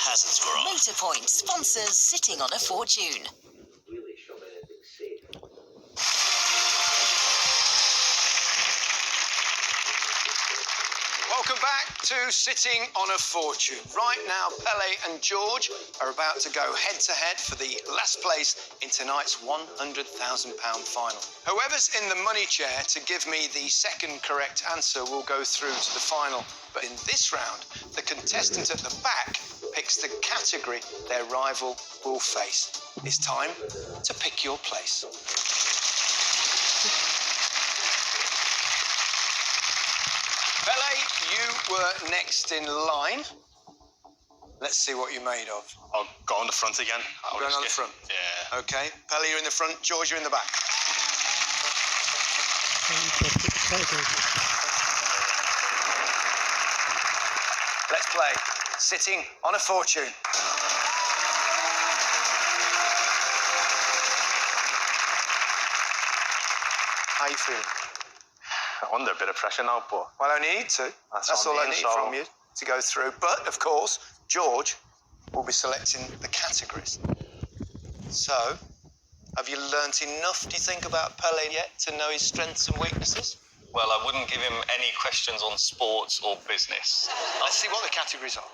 Hazard's Garage. Motorpoint sponsors Sitting on a Fortune. Welcome back to Sitting on a Fortune. Right now, Pele and George are about to go head-to-head for the last place in tonight's £100,000 final. Whoever's in the money chair to give me the second correct answer will go through to the final. But in this round, the contestant at the back picks the category their rival will face. It's time to pick your place. Pele, you were next in line. Let's see what you're made of. I'll go on the front again. Going on the front? Yeah. Okay. Pele, you're in the front. George, you're in the back. Let's play Sitting on a Fortune. How are you feeling? I'm under a bit of pressure now, but... Well, I only need two. That's all I need from you to go through. But, of course, George will be selecting the categories. So, have you learnt enough, do you think, about Pele yet to know his strengths and weaknesses? Well, I wouldn't give him any questions on sports or business. Let's see what the categories are.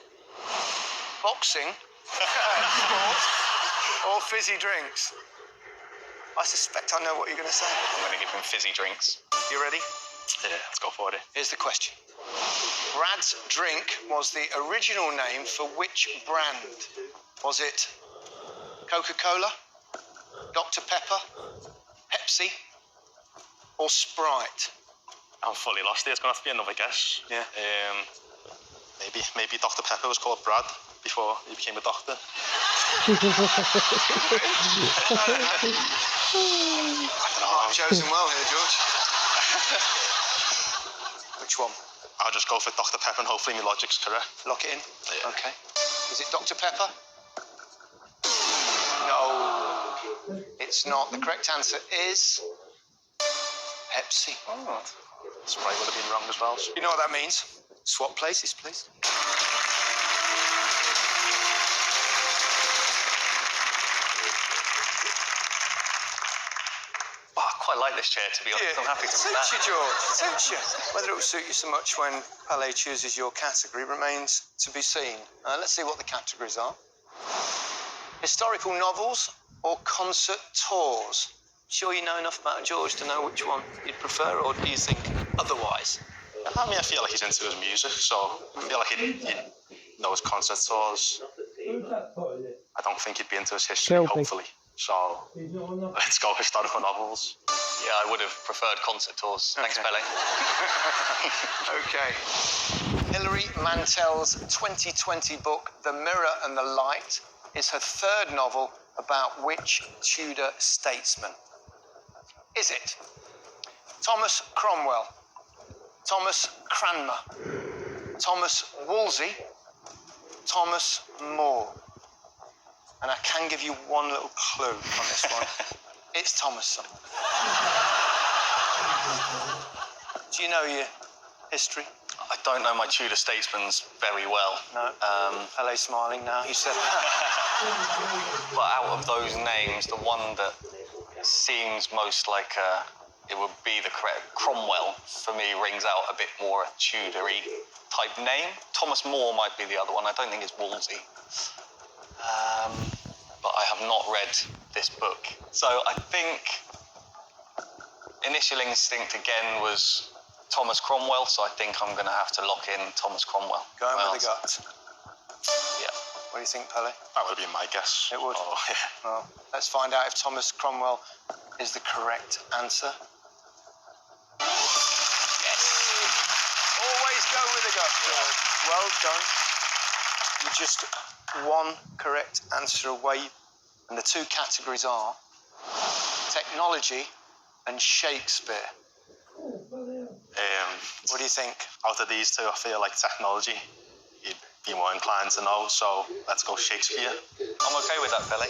Boxing, sports, or fizzy drinks. I suspect I know what you're going to say. I'm going to give him fizzy drinks. You ready? Yeah, let's go for it. Here's the question. Brad's drink was the original name for which brand? Was it Coca-Cola, Dr. Pepper, Pepsi, or Sprite? I'm fully lost here. It's going to have to be another guess. Yeah. Maybe Dr. Pepper was called Brad before he became a doctor. I've chosen well here, George. Which one? I'll just go for Dr. Pepper and hopefully my logic's correct. Lock it in? Yeah. Okay. Is it Dr. Pepper? No. It's not. The correct answer is Pepsi. Oh. Sprite would have been wrong as well. You know what that means? Swap places, please. Oh, I quite like this chair, to be honest. I'm happy to It that. suits you, George. It suits you. Whether it will suit you so much when Pele chooses your category remains to be seen. Let's see what the categories are. Historical novels or concert tours? Sure you know enough about George to know which one you'd prefer, or do you think otherwise? I mean, I feel like he's into his music, so I feel like he'd know his concert tours. I don't think he'd be into his history, hopefully. So let's go historical novels. Yeah, I would have preferred concert tours. Thanks, Okay. Pele. Okay. Hilary Mantel's 2020 book, The Mirror and the Light, is her third novel about which Tudor statesman? Is it Thomas Cromwell, Thomas Cranmer, Thomas Wolsey, Thomas More? And I can give you one little clue on this one. It's Thomas. Do you know your history? I don't know my Tudor statesmen very well. No. Pele's smiling now. You said But out of those names, the one that seems most like it would be the correct Cromwell, for me, rings out a bit more a Tudor-y type name. Thomas More might be the other one. I don't think it's Wolsey. But I have not read this book. So I think initial instinct again was Thomas Cromwell, so I think I'm going to have to lock in Thomas Cromwell. going with the gut. Yeah. What do you think, Pele? That would be my guess. It would. Oh, yeah. Well, let's find out if Thomas Cromwell is the correct answer. Yes. Always go with the gut, George. Well done. You're just one correct answer away, and the two categories are technology and Shakespeare. What do you think? Out of these two, I feel like technology, you'd be more inclined to know, so let's go Shakespeare. I'm okay with that, Pele.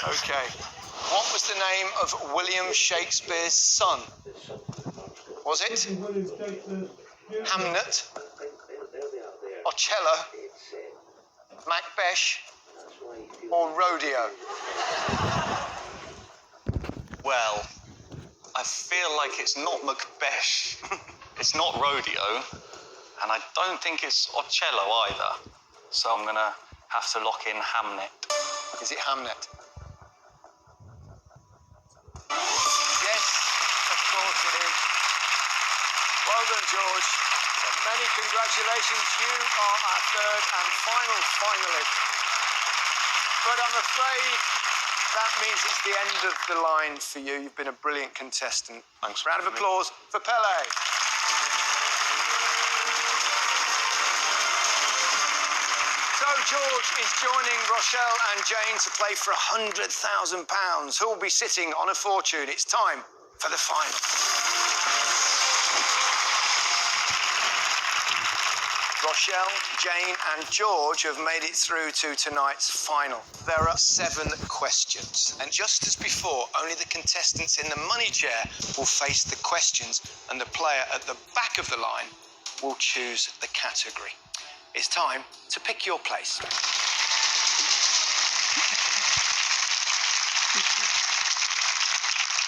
Okay. What was the name of William Shakespeare's son? Was it Hamnet, Ocello, Macbeth, or Rodeo? Well, I feel like it's not Macbeth, it's not Rodeo, and I don't think it's Ocello either. So I'm gonna have to lock in Hamnet. Is it Hamnet? Yes, of course it is. Well done, George. Many congratulations. You are our third and final finalist. But I'm afraid that means it's the end of the line for you. You've been a brilliant contestant. Thanks. Round of applause for Pele. So George is joining Rochelle and Jane to play for £100,000. Who will be sitting on a fortune? It's time for the final. Rochelle, Jane and George have made it through to tonight's final. There are 7 questions. And just as before, only the contestants in the money chair will face the questions and the player at the back of the line will choose the category. It's time to pick your place.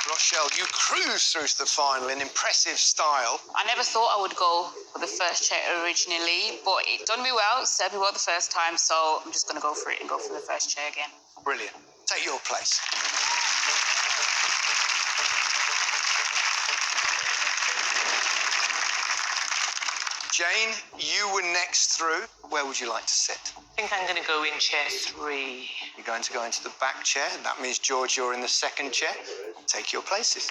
Rochelle, you cruised through to the final in impressive style. I never thought I would go for the first chair originally, but it done me well, served me well the first time, so I'm just going to go for it and go for the first chair again. Brilliant. Take your place. Jane, you were next through. Where would you like to sit? I think I'm going to go in chair 3. You're going to go into the back chair. That means, George, you're in the second chair. Take your places.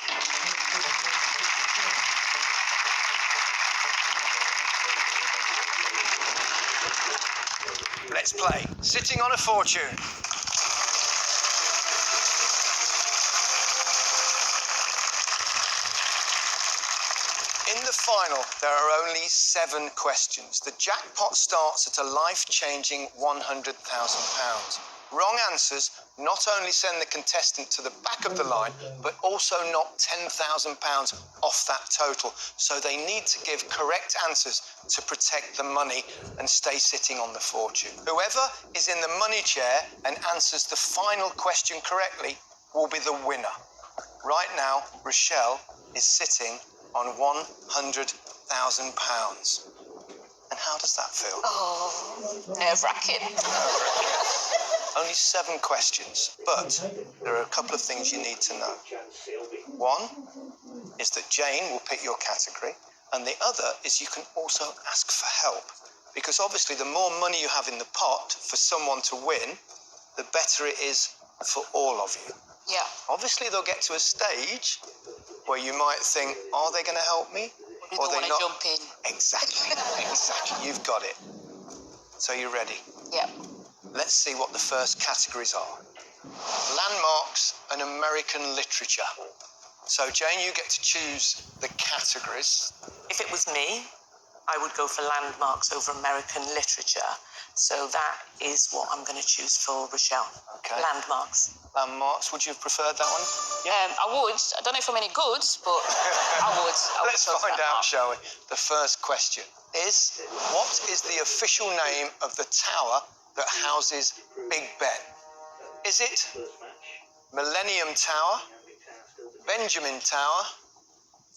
Let's play Sitting on a Fortune. In the final, there are only 7 questions. The jackpot starts at a life-changing £100,000. Wrong answers not only send the contestant to the back of the line, but also knock £10,000 off that total. So they need to give correct answers to protect the money and stay sitting on the fortune. Whoever is in the money chair and answers the final question correctly will be the winner. Right now, Rochelle is sitting on £100,000. And how does that feel? Oh, nerve-wracking. Only 7 questions, but there are a couple of things you need to know. One is that Jane will pick your category, and the other is you can also ask for help, because obviously the more money you have in the pot for someone to win, the better it is for all of you. Yeah. Obviously they'll get to a stage where you might think, are they going to help me? You Or don't they want to not? jump in. Exactly, exactly. You've got it. So you ready? Yeah. Let's see what the first categories are. Landmarks and American literature. So, Jane, you get to choose the categories. If it was me, I would go for landmarks over American literature. So that is what I'm going to choose for Rochelle. Okay. Landmarks. Landmarks, would you have preferred that one? I would. I don't know if I'm any good, but I would. Let's find out, shall we? The first question is, what is the official name of the tower that houses Big Ben? Is it Millennium Tower, Benjamin Tower,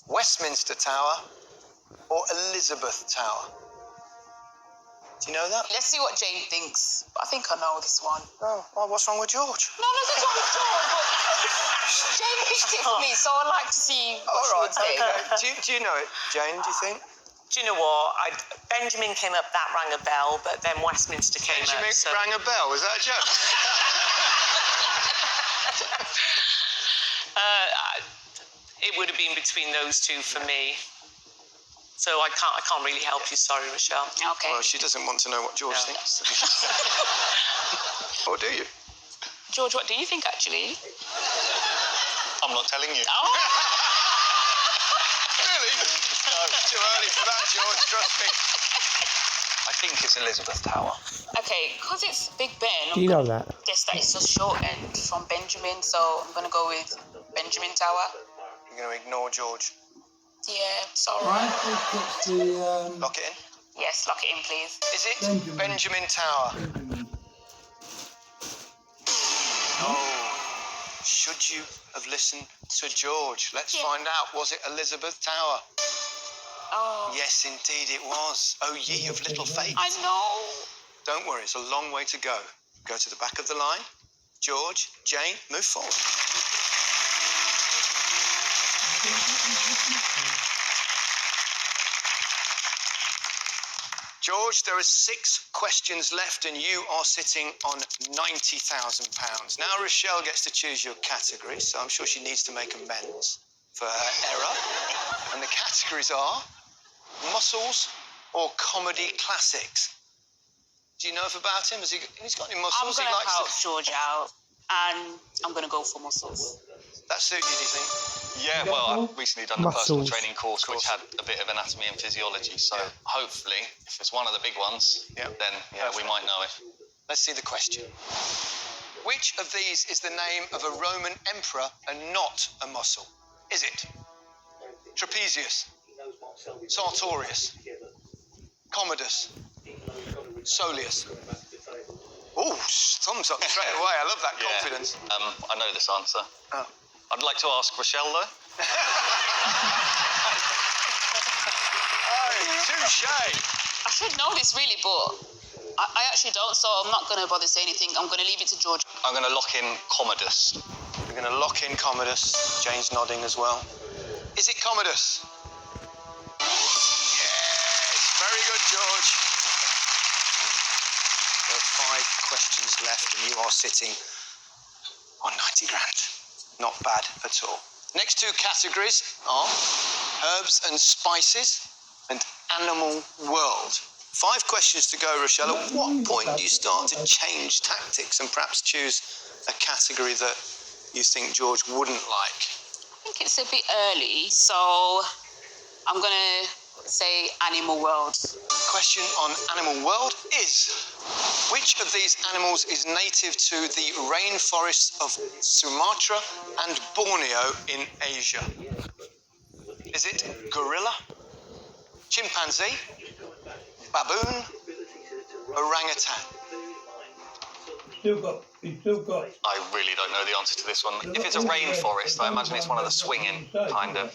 Westminster Tower, or Elizabeth Tower? Do you know that? Let's see what Jane thinks. I think I know this one. Oh, well, what's wrong with George? No, nothing's wrong with George, but Jane picked it for me, so I'd like to see what she would say. Okay. Do you know it, Jane, do you think? Do you know what? Benjamin came up, that rang a bell, but then Westminster came Benjamin up. So rang a bell, is that a joke? it would have been between those two for me. So I can't really help you. Sorry, Rochelle. Okay. Well, she doesn't want to know what George thinks. Or do you? George, what do you think, actually? I'm not telling you. Oh! Really? No, too early for that, George, trust me. I think it's Elizabeth Tower. Okay, because it's Big Ben, Do you know that? I guess that is a short end from Benjamin, so I'm going to go with Benjamin Tower. You're going to ignore George. Yeah, it's all right. Lock it in. Yes, lock it in, please. Is it Benjamin Tower? Oh, should you have listened to George? Let's find out. Was it Elizabeth Tower? Oh. Yes, indeed it was. Oh, ye of little faith. I know. Don't worry, it's a long way to go. Go to the back of the line. George, Jane, move forward. George, there are 6 questions left and you are sitting on £90,000. Now Rochelle gets to choose your category, so I'm sure she needs to make amends for her error. And the categories are muscles or comedy classics. Do you know about him? He's got any muscles? I'm going to help George out, and I'm going to go for muscles. That suit you, do you think? Yeah, well, I've recently done the personal Muscles. training course, which had a bit of anatomy and physiology. So hopefully, if it's one of the big ones, then we might know it. Let's see the question. Which of these is the name of a Roman emperor and not a muscle? Is it Trapezius, Sartorius, Commodus, Solius? Oh, thumbs up straight away. I love that confidence. I know this answer. Oh. I'd like to ask Rochelle, though. Oh, touche. I should know this really, but I actually don't, so I'm not going to bother saying anything. I'm going to leave it to George. I'm going to lock in Commodus. We're going to lock in Commodus. Jane's nodding as well. Is it Commodus? Yes, very good, George. There are 5 questions left and you are sitting on 90 grand. Not bad at all. Next 2 categories are herbs and spices and animal world. 5 questions to go, Rochelle. At what point do you start to change tactics and perhaps choose a category that you think George wouldn't like? I think it's a bit early, so I'm going to say animal world. Question on animal world is, which of these animals is native to the rainforests of Sumatra and Borneo in Asia? Is it gorilla, chimpanzee, baboon, orangutan? Still got. I really don't know the answer to this one. If it's a rainforest, I imagine it's one of the swinging kind of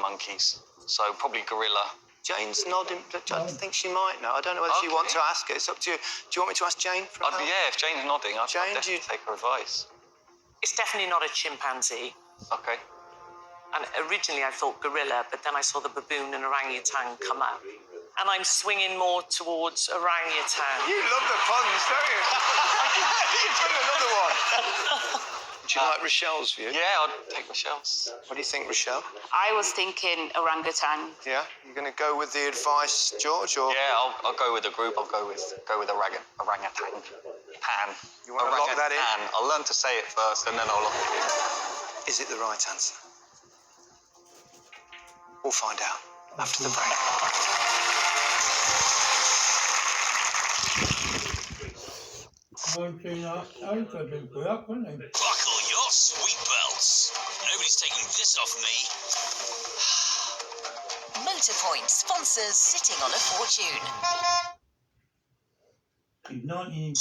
monkeys. So probably gorilla. Jane's nodding. I think she might know. I don't know whether you want to ask her. It's up to you. Do you want me to ask Jane? Yeah, if Jane's nodding, I'd Jane, definitely take her advice. It's definitely not a chimpanzee. Okay. And originally I thought gorilla, but then I saw the baboon and orangutan come up. And I'm swinging more towards orangutan. You love the puns, don't you? You've done another one. Do you like Rochelle's view? Yeah, I'd take Rochelle's. What do you think, Rochelle? I was thinking orangutan. Yeah? You're going to go with the advice, George, or...? Yeah, I'll go with the group. I'll go with orangutan. Pan. You want to lock that in? I'll learn to say it first, and then I'll lock it in. Is it the right answer? We'll find out after the break. Buckle your seatbelts. Nobody's taking this off me. Motorpoint sponsors Sitting on a Fortune. 19